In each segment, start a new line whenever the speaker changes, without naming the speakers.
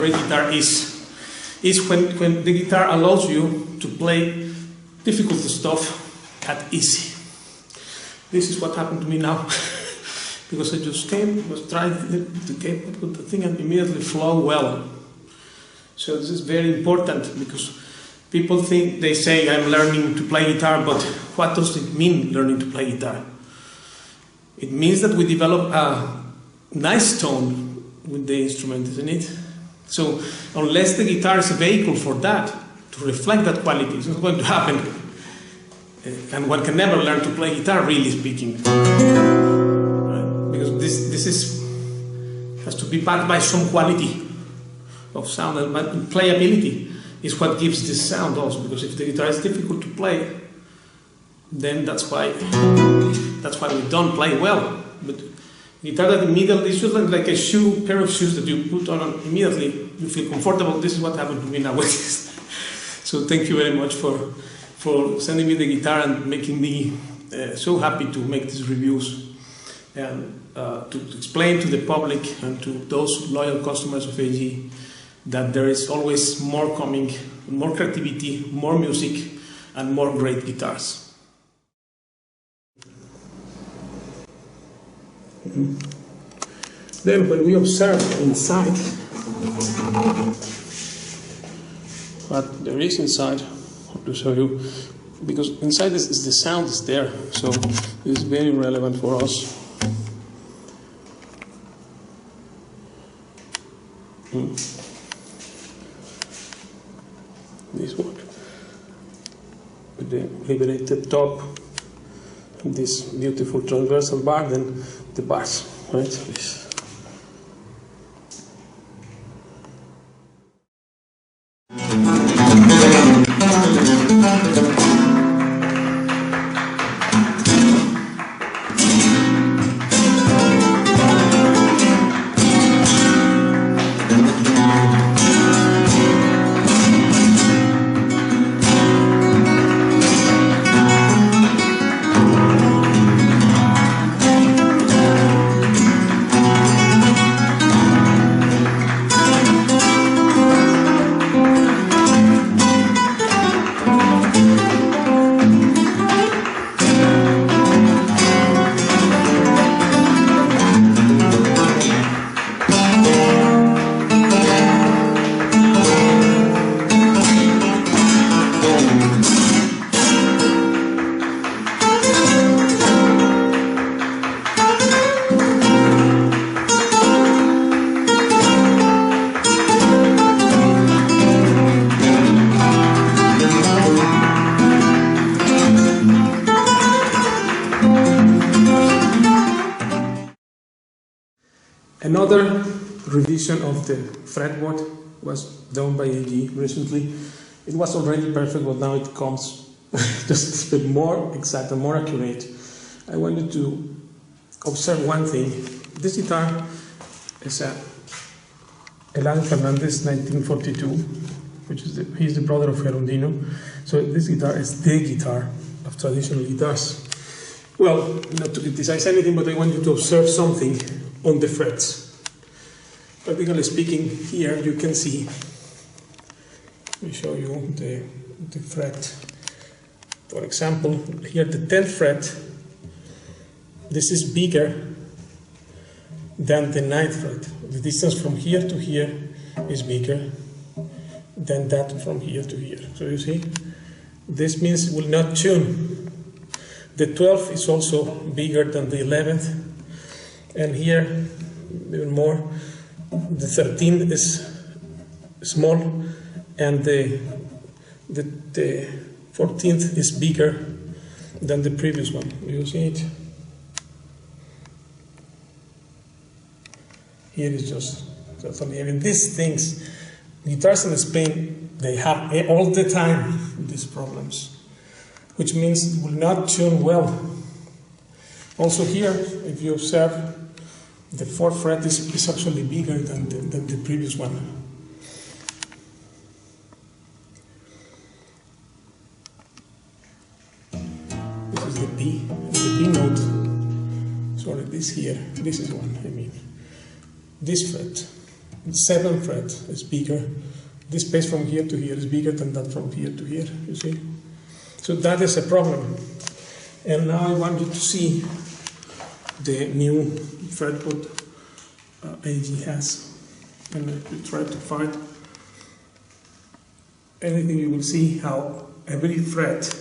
great guitar is when the guitar allows you to play difficult stuff at easy. This is what happened to me now. Because I just was trying to put the thing and immediately flow well. So this is very important because people think, they say I'm learning to play guitar, but what does it mean learning to play guitar? It means that we develop a nice tone with the instrument, isn't it? So unless the guitar is a vehicle for that, to reflect that quality, it's not going to happen. And one can never learn to play guitar, really speaking. Because this has to be backed by some quality of sound, and playability is what gives this sound also. Because if the guitar is difficult to play, then that's why we don't play well. But guitar that immediately is just like a pair of shoes that you put on immediately, you feel comfortable. This is what happened to me nowadays. So thank you very much for sending me the guitar and making me so happy to make these reviews and to explain to the public and to those loyal customers of AG that there is always more coming, more creativity, more music, and more great guitars. Then when we observe inside what there is inside, to show you, because inside the sound is there, so it's very relevant for us. This one with the liberated top, and this beautiful transversal bar, then the bars, right? This. Another revision of the fretboard was done by AG recently. It was already perfect, but now it comes just a bit more exact and more accurate. I wanted to observe one thing. This guitar is a Eladio Fernandez 1942, which is he's the brother of Gerundino. So this guitar is the guitar of traditional guitars. Well, not to criticize anything, but I want you to observe something on the frets. Practically speaking, here you can see, let me show you the fret. For example, here the 10th fret, this is bigger than the 9th fret. The distance from here to here is bigger than that from here to here. So you see, this means it will not tune. The 12th is also bigger than the 11th, and here even more. The 13th is small, and the 14th is bigger than the previous one. You see it? Here is just totally. I mean, these things, guitars in Spain, they have all the time these problems, which means it will not tune well. Also here, if you observe, the 4th fret is actually bigger than the previous one. This is the B note. Sorry, this here, this is one, I mean. This fret 7th fret is bigger. This space from here to here is bigger than that from here to here, you see? So that is a problem. And now I want you to see the new fretboard AG has. And if you try to find anything, you will see how every fret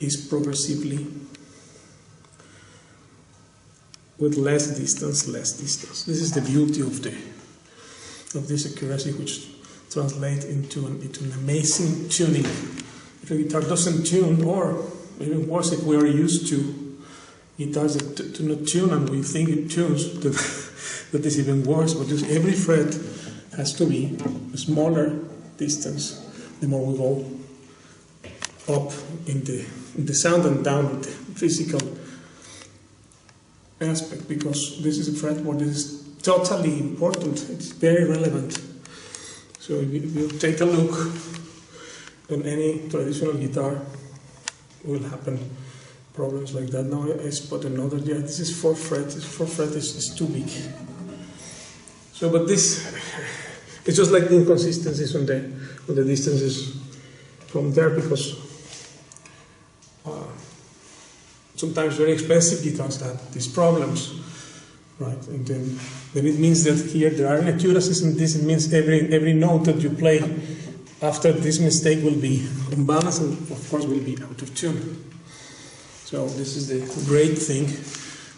is progressively with less distance. This is the beauty of this accuracy, which translates into an amazing tuning. If a guitar doesn't tune, or even worse, if we are used to guitars that do not tune and we think it tunes, that is even worse. But just every fret has to be a smaller distance the more we go up in the sound and down in the physical aspect, because this is a fretboard. This is totally important. It's very relevant. So if you take a look on any traditional guitar, will happen problems like that. Now I spot another. Yeah, this is 4th fret. This 4th fret is too big. So, but this, it's just like the inconsistencies on the distances from there, because sometimes very expensive guitars have these problems, right? And then it means that here there are inaccuracies, and this means every note that you play after this mistake will be unbalanced and of course will be out of tune. So this is the great thing.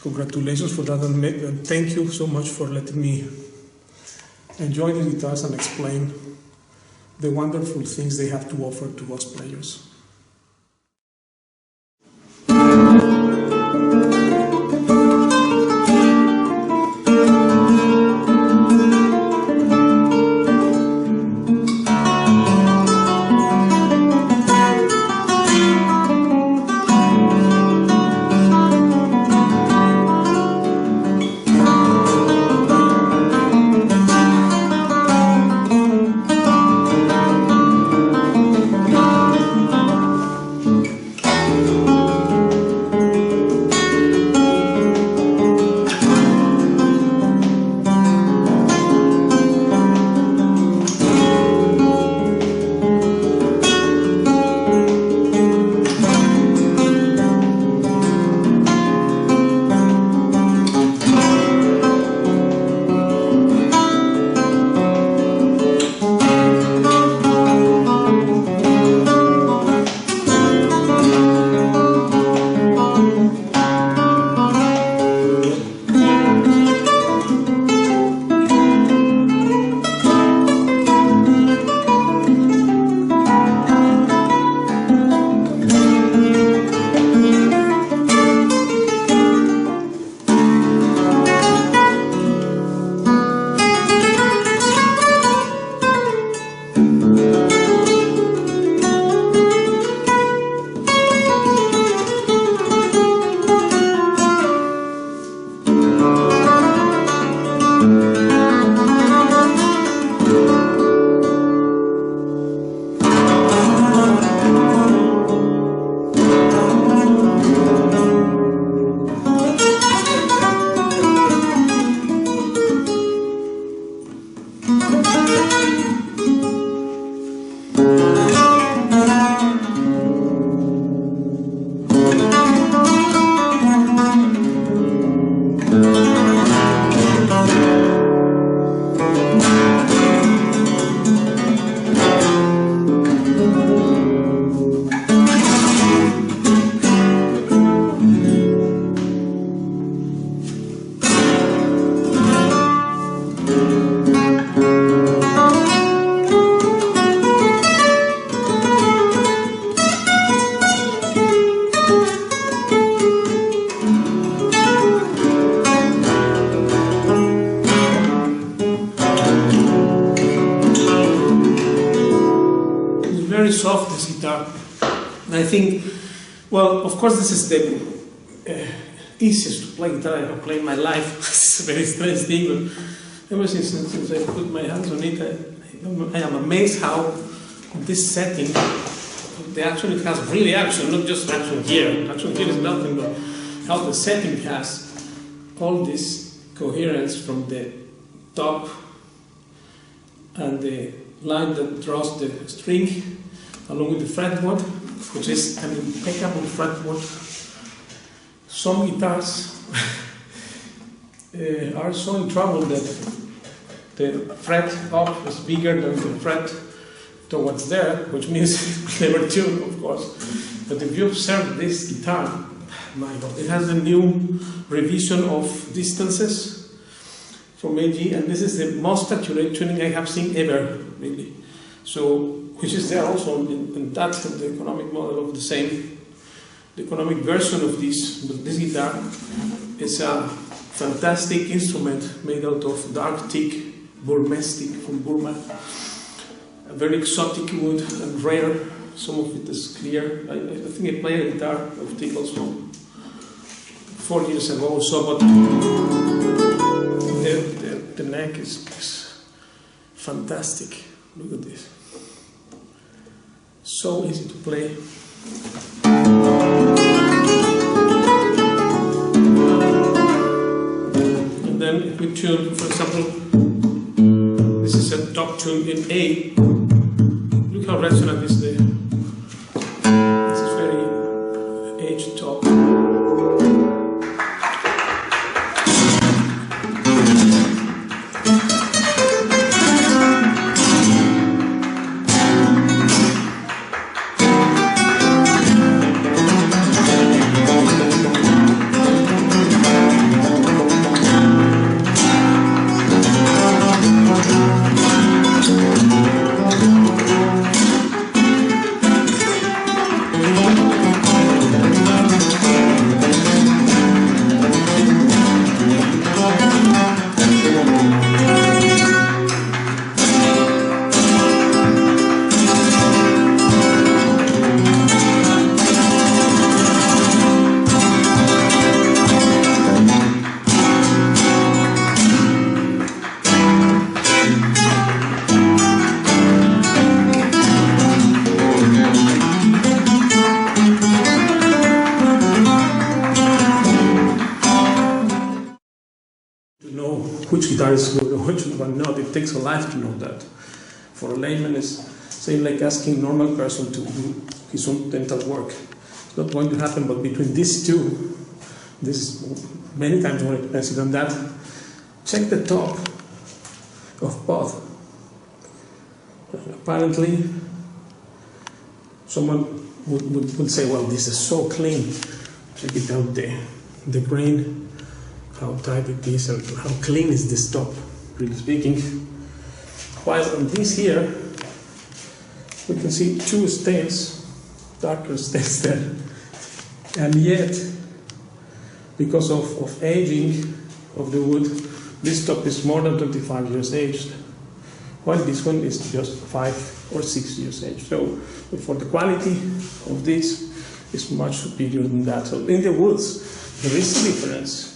Congratulations for that, and thank you so much for letting me enjoy the guitars and explain the wonderful things they have to offer to us players. very soft, this guitar. And I think, well, of course this is the easiest to play guitar I have played in my life. It's a very strange thing, but ever since I put my hands on it, I am amazed how this setting, the action it has really action, not just action here. Action here is nothing, but how the setting has all this coherence from the top and the line that draws the string along with the fretboard, which is an impeccable fretboard. Some guitars are so in trouble that the fret up is bigger than the fret towards there, which means clever tune, of course. But if you observe this guitar, my God, it has a new revision of distances from AG, and this is the most accurate tuning I have seen ever, really. So, which is there also in that, the economic model of the same, the economic version of this. But this guitar is a fantastic instrument made out of dark teak, Burmese teak from Burma. A very exotic wood and rare. Some of it is clear. I think I played a guitar of teak also 4 years ago or so, but the neck is fantastic. Look at this. So easy to play. And then if we tune, for example, this is a top tune in A. Look how resonant is the. This is very H top. Which guitar is good or which one not. It takes a life to know that. For a layman, it's same like asking a normal person to do his own dental work. It's not going to happen, but between these two, this is many times more expensive than that. Check the top of both. Apparently, someone would say, well, this is so clean. Check it out, the grain. How tight it is and how clean is this top, really speaking. While on this here, we can see two stains, darker stains there. And yet, because of aging of the wood, this top is more than 25 years aged, while this one is just 5 or 6 years aged. So, for the quality of this, is much superior than that. So in the woods, there is a difference.